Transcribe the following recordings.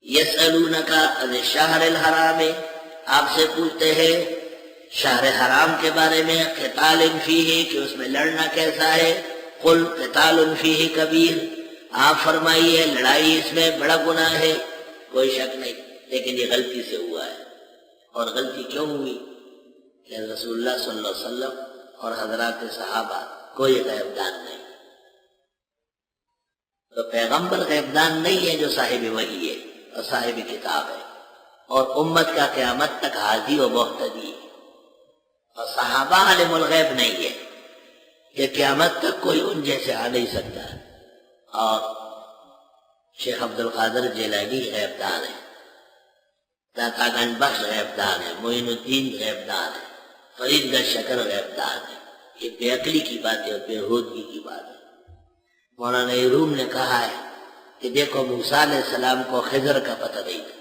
یسألونک عن الشہر الحرام، آپ سے پوچھتے ہیں شہر حرام کے بارے میں، قتال فیہ کہ اس میں لڑنا کیسا ہے، قل قتال فیہ کبیر، آپ فرمائیے لڑائی اس میں بڑا گناہ ہے، کوئی شک نہیں، لیکن یہ غلطی سے ہوا ہے۔ اور غلطی کیوں ہوئی؟ کہ رسول اللہ صلی اللہ علیہ وسلم اور حضرات صحابہ کوئی غیب دان نہیں، تو پیغمبر غیب دان نہیں ہے جو صاحب وحی ہے اور صاحب کتاب ہے، اور امت کا قیامت تک ہادی و مہتدی ہے، اور صحابہ عالم الغیب نہیں ہے کہ قیامت تک کوئی ان جیسے آ نہیں سکتا، اور شیخ عبد القادر جیلانی غیب دان ہے، داتا گنج بخش غیب دان ہے، معین الدین غیب دان ہے، فرید گنج شکر غیب دان ہے۔ یہ بے عقلی کی بات ہے اور بےہودگی کی بات ہے۔ مولانا روم نے کہا ہے کہ دیکھو موسیٰ علیہ السلام کو خضر کا پتہ نہیں تھا،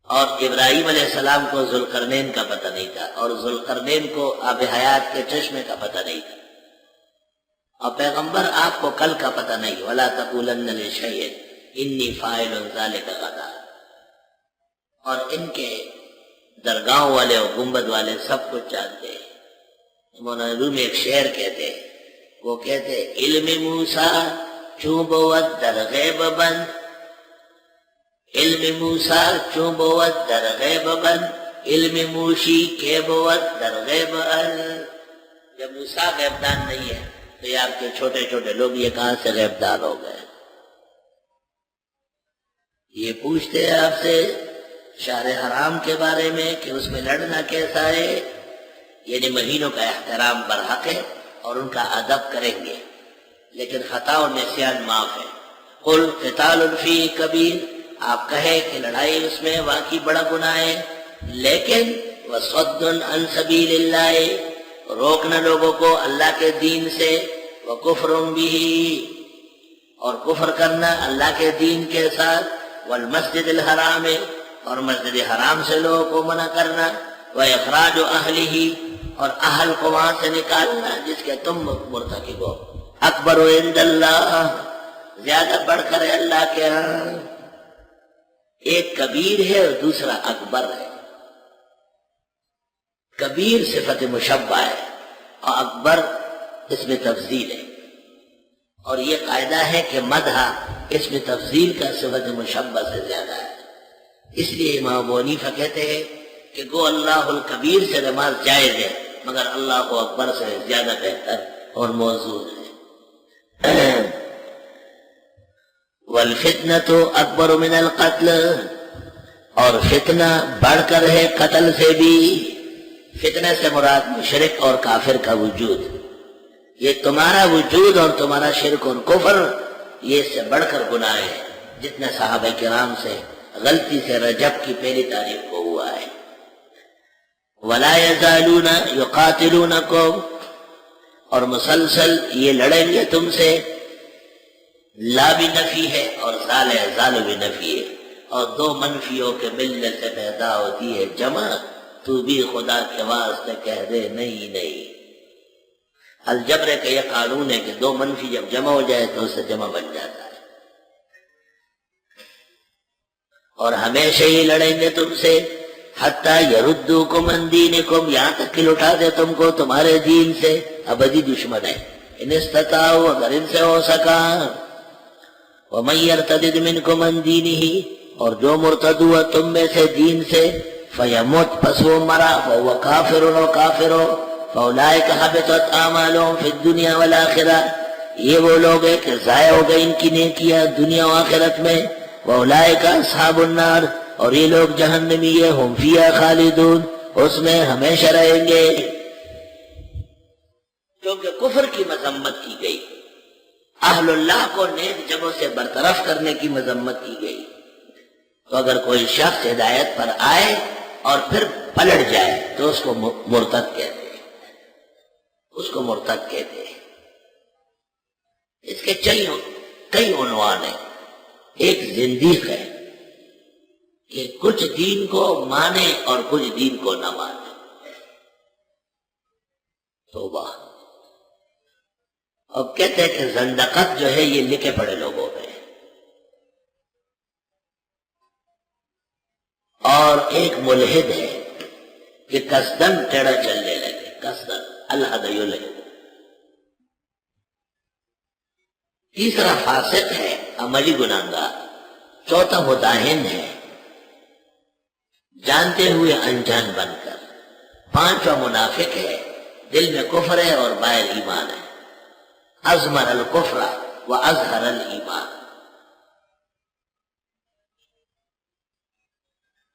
اور ابراہیم علیہ السلام کو ذوالقرنین کا پتہ نہیں تھا، اور ذوالقرنین کو آب حیات کے چشمے کا پتہ نہیں تھا، اور پیغمبر آپ کو کل کا پتہ نہیں، وَلَا تَقُولَنَّ لِشَيْءٍ إِنِّي فَاعِلٌ ذَلِكَ غَدًا۔ اور ان کے درگاہوں والے اور گنبد والے سب کچھ جانتے ہیں۔ مولانا رومی ایک شعر کہتے ہیں، وہ کہتے ہیں علم موسیٰ چوں بود در غیب بند، علم موسیٰ چوں بود در غیب بند، علم موشی کے بود در غیب بند۔ جب موسیٰ غیب دان نہیں ہے تو یہ آپ کے چھوٹے چھوٹے لوگ یہ کہاں سے غیب دان ہو گئے؟ یہ پوچھتے ہیں آپ سے شہر حرام کے بارے میں کہ اس میں لڑنا کیسا ہے، یعنی مہینوں کا احترام برحق ہے اور ان کا ادب کریں گے، لیکن خطا و نسیان معاف ہے۔ قل قتال فیہ کبیر، آپ کہیں کہ لڑائی اس میں واقعی بڑا گناہ ہے، لیکن وصد عن سبیل اللہ، روکنا لوگوں کو اللہ کے دین سے، وکفر بہ، اور کفر کرنا اللہ کے دین کے ساتھ، والمسجد الحرام، اور مسجد حرام سے لوگوں کو منع کرنا، وَإِخْرَاجُ أَهْلِهِ، اور اہل کو وہاں سے نکالنا جس کے تم مرتکب ہو، اکبر عند اللہ، زیادہ بڑھ کر ہے اللہ کے ہاں۔ ایک کبیر ہے اور دوسرا اکبر ہے۔ کبیر صفت مشبہ ہے اور اکبر اس میں تفضیل ہے، اور یہ قاعدہ ہے کہ مدح اس میں تفضیل کا صفت مشبہ سے زیادہ ہے، اس لیے امام ابو حنیفہ کہتے ہیں کہ گو اللہ الکبیر سے نماز جائز ہے، مگر اللہ اکبر سے زیادہ بہتر اور موزون ہے۔ والفتنۃ اکبر من القتل، اور فتنہ بڑھ کر ہے قتل سے بھی۔ فتنہ سے مراد مشرک اور کافر کا وجود، یہ تمہارا وجود اور تمہارا شرک اور کفر یہ اس سے بڑھ کر گناہ ہے، جتنے صحابہ کرام سے غلطی سے رجب کی پہلی تاریخ کو ہوا ہے۔ وَلَا يَزَالُونَ يُقَاتِلُونَكُمْ، اور مسلسل یہ لڑیں گے تم سے، لا بھی نفی ہے اور زال بھی نفی ہے، اور دو منفیوں کے ملنے سے پیدا ہوتی ہے جمع، تو بھی خدا کے واسطے کہہ دے نہیں نہیں۔ الجبر کا یہ قانون ہے کہ دو منفی جب جمع ہو جائے تو اس سے جمع بن جاتا ہے۔ اور ہمیشہ ہی لڑیں گے تم سے، حتیٰ یردوکم عن دینکم، یہاں تک کہ لٹا دے تم کو تمہارے دین سے، ابدی دشمن ہے۔ ان استطاعوا، اگر ان سے ہو سکا، ومن یرتد منکم عن دینہ، اور جو مرتد ہوا تم میں سے دین سے، فیمت، پس وہ مرا، فہو کافر، و کافر، فاولئک حبطت اعمالهم فی الدنیا والآخرہ، یہ وہ لوگ ہیں کہ ضائع ہو گئی ان کی نیکیاں دنیا و آخرت میں، واولئک اصحاب النار، اور یہ لوگ جہنمی ہیں، ہم فیہا خالدون، اس میں ہمیشہ رہیں گے۔ کیونکہ کفر کی مذمت کی گئی، اہل اللہ کو نیک جگہوں سے برطرف کرنے کی مذمت کی گئی، تو اگر کوئی شخص ہدایت پر آئے اور پھر پلٹ جائے تو اس کو مرتد کہتے ہیں، اس کو مرتد کہتے ہیں۔ اس کے کئی عنوان ہیں۔ ایک زندیق ہے کہ کچھ دین کو مانے اور کچھ دین کو نہ مانے، توبہ۔ اب کہتے ہیں کہ زندقت جو ہے یہ لکھے پڑے لوگوں میں، اور ایک ملحد ہے کہ قصدن ٹیڑھا چلنے لگے، قصدن الحد یلحد۔ تیسرا فاسق ہے، عملی گناہگار۔ چوتھا مداہن ہے، جانتے ہوئے انجان بن کر۔ پانچواں منافق ہے، دل میں کفر ہے اور باہر ایمان ہے۔ ازمر الکفر و اظہر الایمان۔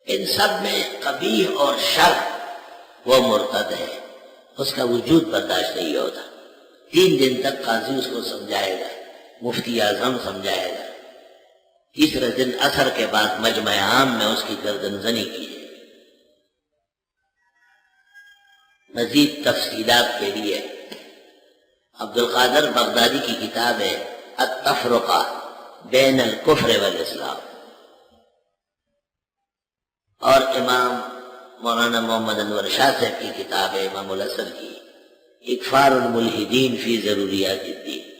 ان سب میں قبیح اور شر وہ مرتد ہے، اس کا وجود برداشت نہیں ہوتا۔ 3 دن تک قاضی اس کو سمجھائے گا، مفتی اعظم سمجھائے گا، تیسرے دن عصر کے بعد مجمع عام میں اس کی گردن زنی کی ہے۔ مزید تفصیلات کے لیے عبد القادر بغدادی کی کتاب ہے التفرقہ بین الکفر والاسلام، اور امام مولانا محمد انور شاہ صاحب کی کتاب ہے امام الاسد کی اکفار الملحدین فی ضروریات الدین۔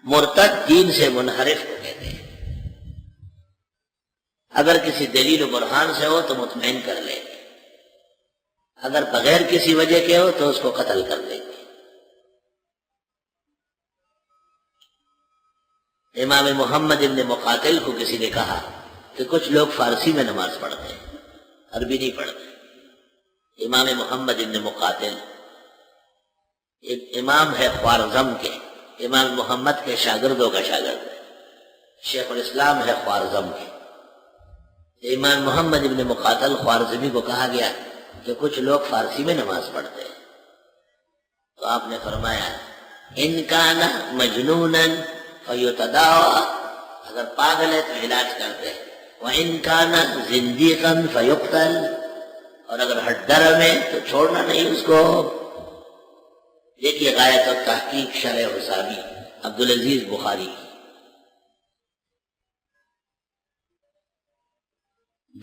مرتد دین سے منحرف کو کہتے ہیں۔ اگر کسی دلیل و برہان سے ہو تو مطمئن کر لیں گے، اگر بغیر کسی وجہ کے ہو تو اس کو قتل کر دیں گے۔ امام محمد ابن مقاتل کو کسی نے کہا کہ کچھ لوگ فارسی میں نماز پڑھتے ہیں، عربی نہیں پڑھتے۔ امام محمد ابن مقاتل ایک امام ہے خوارزم کے، امام محمد کے شاگردوں کا شاگرد ہے، شیخ الاسلام ہے خوارزم کے۔ امام محمد ابن مقاتل خوارزمی کو کہا گیا کہ کچھ لوگ فارسی میں نماز پڑھتے ہیں، تو آپ نے فرمایا ان کان مجنونا فیتداوی، اگر پاگل ہے تو علاج کرتے ہیں، وان کان زندیقا فیقتل، اور اگر ہٹ درم ہے تو چھوڑنا نہیں اس کو۔ دیکھیے غایت التحقیق شرح حسابی عبدالعزیز بخاری کی۔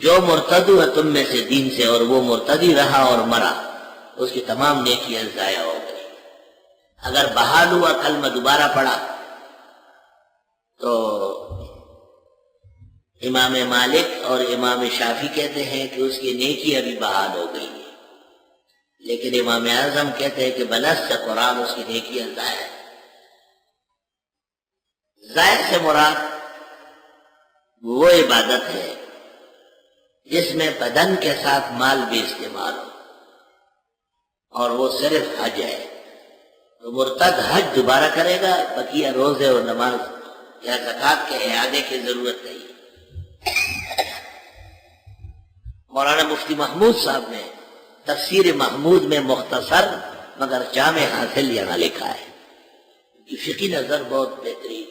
جو مرتد ہوا تم میں سے دین سے اور وہ مرتدی رہا اور مرا، اس کی تمام نیکیاں ضائع ہو گئی۔ اگر بحال ہوا کلمہ دوبارہ پڑھا تو امام مالک اور امام شافعی کہتے ہیں کہ اس کی نیکی ابھی بحال ہو گئی ہے، لیکن امام اعظم کہتے ہیں کہ بنص قرآن اس کی نیکیاں ضائع ہے۔ ضائع سے مراد وہ عبادت ہے جس میں بدن کے ساتھ مال بھی استعمال ہو، اور وہ صرف حج ہے۔ تو مرتد حج دوبارہ کرے گا، بقیہ روزے اور نماز یا زکوٰۃ کے اعادے کی ضرورت نہیں۔ مولانا مفتی محمود صاحب نے تفسیر محمود میں مختصر مگر جامع حاصل یہاں لکھا ہے کہ فقی نظر بہت بہترین